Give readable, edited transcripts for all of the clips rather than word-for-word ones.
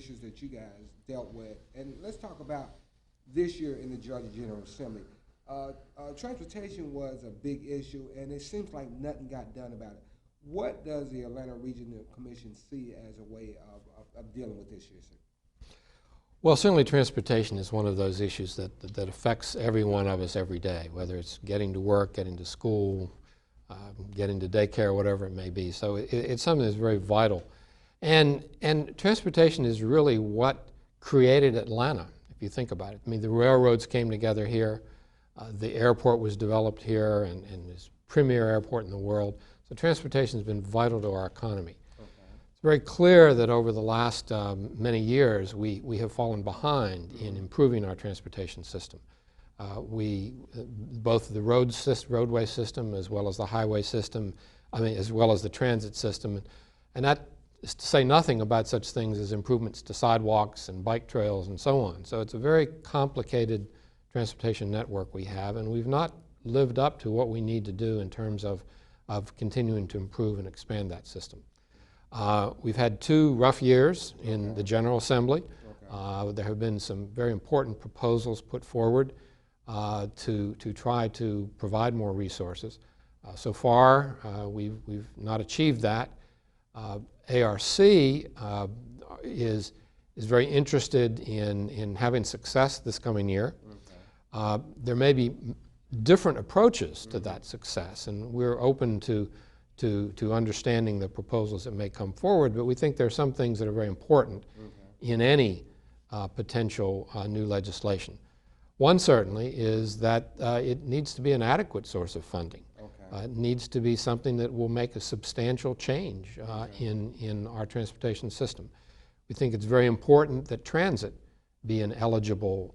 issues that you guys dealt with. And let's talk about this year in the Georgia General Assembly. Transportation was a big issue, and it seems like nothing got done about it. What does the Atlanta Regional Commission see as a way of dealing with this issue? Well, certainly transportation is one of those issues that affects every one of us every day, whether it's getting to work, getting to school, getting to daycare, whatever it may be. So it's something that's very vital. And transportation is really what created Atlanta, if you think about it. I mean, the railroads came together here. The airport was developed here and is premier airport in the world. So transportation has been vital to our economy. It's very clear that over the last many years we have fallen behind in improving our transportation system. Both the roadway system as well as the highway system, as well as the transit system, and that is to say nothing about such things as improvements to sidewalks and bike trails and so on. So it's a very complicated transportation network we have, and we've not lived up to what we need to do in terms of continuing to improve and expand that system. We've had 2 rough years in the General Assembly. There have been some very important proposals put forward to try to provide more resources. So far, we've not achieved that. ARC is very interested in having success this coming year. There may be different approaches to that success, and we're open to understanding the proposals that may come forward, but we think there are some things that are very important in any potential new legislation. One certainly is that it needs to be an adequate source of funding. It needs to be something that will make a substantial change in our transportation system. We think it's very important that transit be an eligible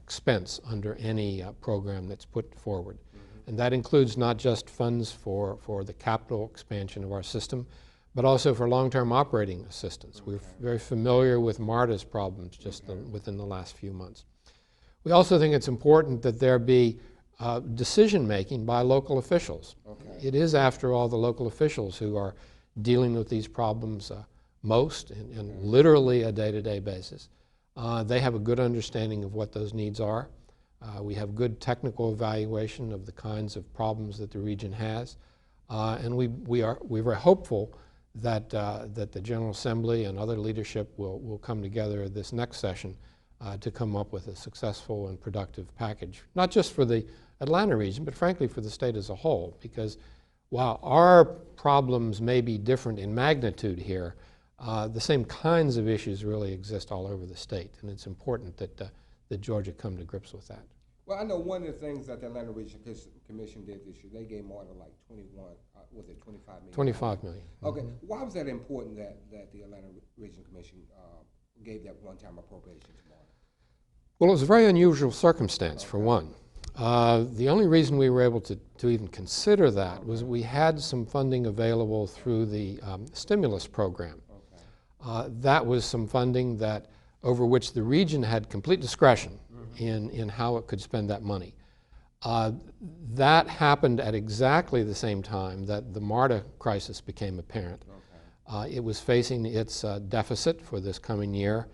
expense under any program that's put forward. And that includes not just funds for the capital expansion of our system, but also for long-term operating assistance. We're very familiar with MARTA's problems just within the last few months. We also think it's important that there be decision-making by local officials. It is, after all, the local officials who are dealing with these problems most in literally a day-to-day basis. They have a good understanding of what those needs are. We have good technical evaluation of the kinds of problems that the region has. And we're very hopeful that the General Assembly and other leadership will come together this next session to come up with a successful and productive package, not just for the Atlanta region, but frankly for the state as a whole. Because while our problems may be different in magnitude here, the same kinds of issues really exist all over the state, and it's important that Georgia come to grips with that. Well, I know one of the things that the Atlanta Regional Commission did this year, they gave more than like 21, was it 25 million? 25 million. Okay, why was that important that the Atlanta Regional Commission gave that one-time appropriation to MARTA? Well, it was a very unusual circumstance, for one. The only reason we were able to even consider that was we had some funding available through the stimulus program. That was some funding over which the region had complete discretion in how it could spend that money. That happened at exactly the same time that the MARTA crisis became apparent. It was facing its deficit for this coming year.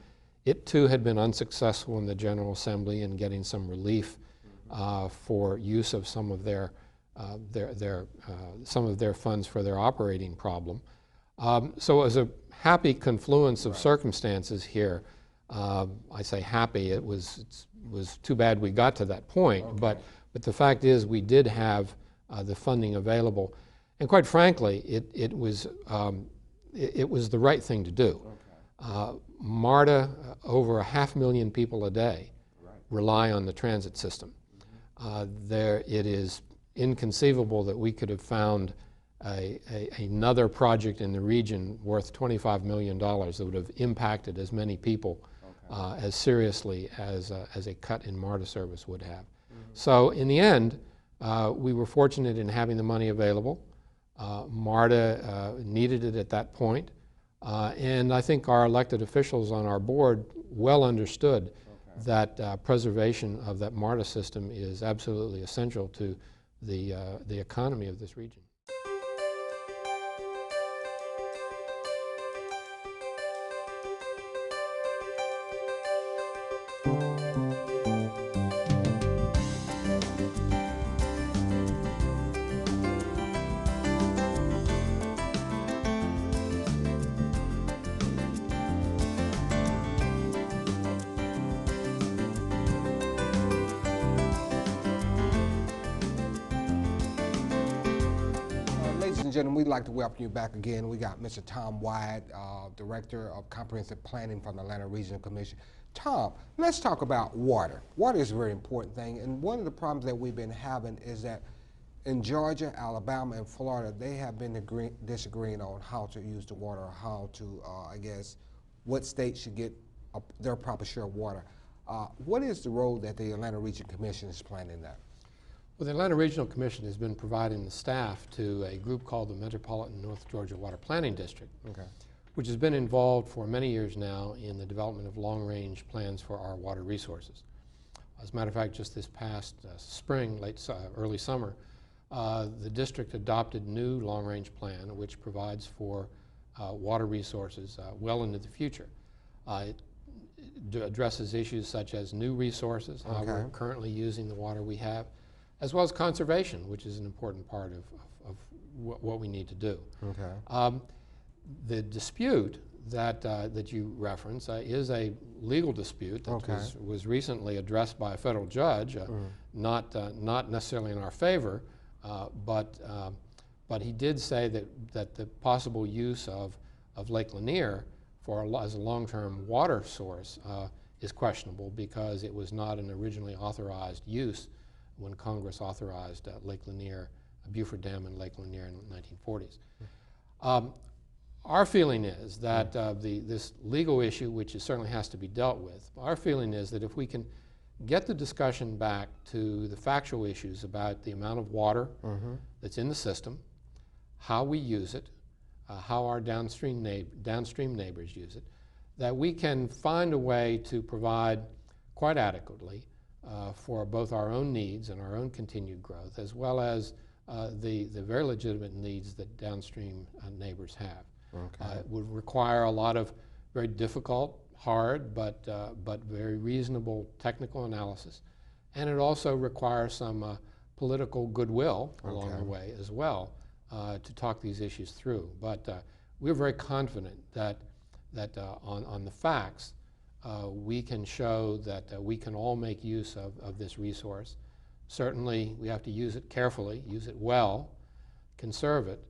It too had been unsuccessful in the General Assembly in getting some relief for use of some of their funds for their operating problem. So it was a happy confluence of circumstances here. I say happy, it was too bad we got to that point, but the fact is we did have the funding available, and quite frankly it was the right thing to do. MARTA, over 500,000 people a day rely on the transit system. It is inconceivable that we could have found another project in the region worth $25 million that would have impacted as many people as seriously as a cut in MARTA service would have. So in the end, we were fortunate in having the money available. MARTA needed it at that point. And I think our elected officials on our board well understood that preservation of that MARTA system is absolutely essential to the economy of this region. Ladies and gentlemen, we'd like to welcome you back again. We got Mr. Tom Wyatt, Director of Comprehensive Planning from the Atlanta Regional Commission. Tom, let's talk about water. Water is a very important thing, and one of the problems that we've been having is that in Georgia, Alabama, and Florida, they have been disagreeing on how to use the water, or how to, I guess, what states should get their proper share of water. What is the role that the Atlanta Regional Commission is playing in that? Well, the Atlanta Regional Commission has been providing the staff to a group called the Metropolitan North Georgia Water Planning District, which has been involved for many years now in the development of long-range plans for our water resources. As a matter of fact, just this past spring, early summer, the district adopted new long-range plan which provides for water resources well into the future. It addresses issues such as new resources, how we're currently using the water we have, as well as conservation, which is an important part of what we need to do. The dispute that you reference is a legal dispute that was recently addressed by a federal judge, not necessarily in our favor, but he did say that the possible use of Lake Lanier as a long-term water source is questionable because it was not an originally authorized use when Congress authorized Lake Lanier, Beaufort Dam and Lake Lanier in the 1940s. Our feeling is that this legal issue, which certainly has to be dealt with, our feeling is that if we can get the discussion back to the factual issues about the amount of water that's in the system, how we use it, how our downstream neighbors use it, that we can find a way to provide quite adequately for both our own needs and our own continued growth, as well as the very legitimate needs that downstream neighbors have. It would require a lot of very difficult, hard, but very reasonable technical analysis. And it also requires some political goodwill along the way as well to talk these issues through. But we're very confident that on the facts, we can show that we can all make use of this resource. Certainly, we have to use it carefully, use it well, conserve it,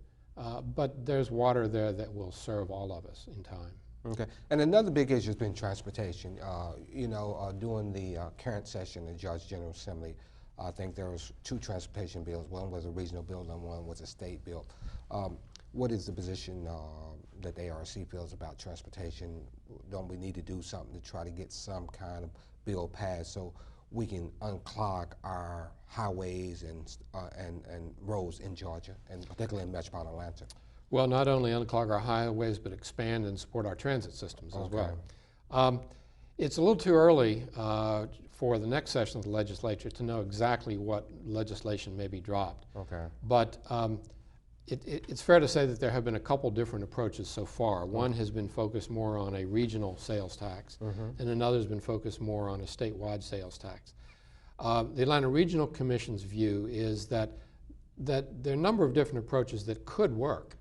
but there's water there that will serve all of us in time. And another big issue has been transportation. During the current session of the Georgia General Assembly, I think there was 2 transportation bills. One was a regional bill and one was a state bill. What is the position that the ARC feels about transportation? Don't we need to do something to try to get some kind of bill passed so we can unclog our highways and roads in Georgia, and particularly in metropolitan Atlanta? Well, not only unclog our highways, but expand and support our transit systems as well. It's a little too early for the next session of the legislature to know exactly what legislation may be dropped. But it's fair to say that there have been a couple different approaches so far. One has been focused more on a regional sales tax, and another has been focused more on a statewide sales tax. The Atlanta Regional Commission's view is that there are a number of different approaches that could work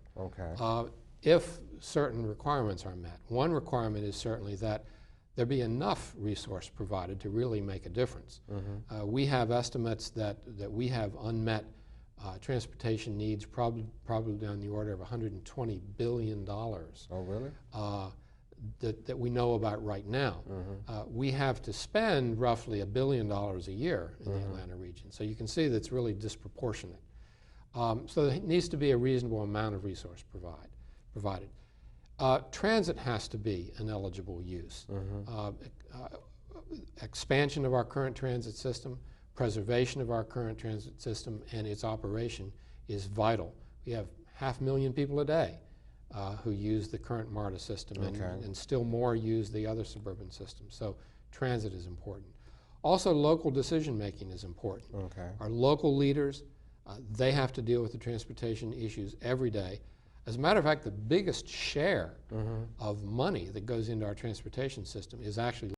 if certain requirements are met. One requirement is certainly that there be enough resource provided to really make a difference. We have estimates that we have unmet transportation needs probably down the order of $120 billion. That we know about right now. We have to spend roughly $1 billion a year in the Atlanta region. So you can see that's really disproportionate. So there needs to be a reasonable amount of resource provided. Transit has to be an eligible use. Expansion of our current transit system, preservation of our current transit system, and its operation is vital. We have 500,000 people a day who use the current MARTA system, and still more use the other suburban systems. So transit is important. Also, local decision making is important. Our local leaders, they have to deal with the transportation issues every day. As a matter of fact, the biggest share of money that goes into our transportation system is actually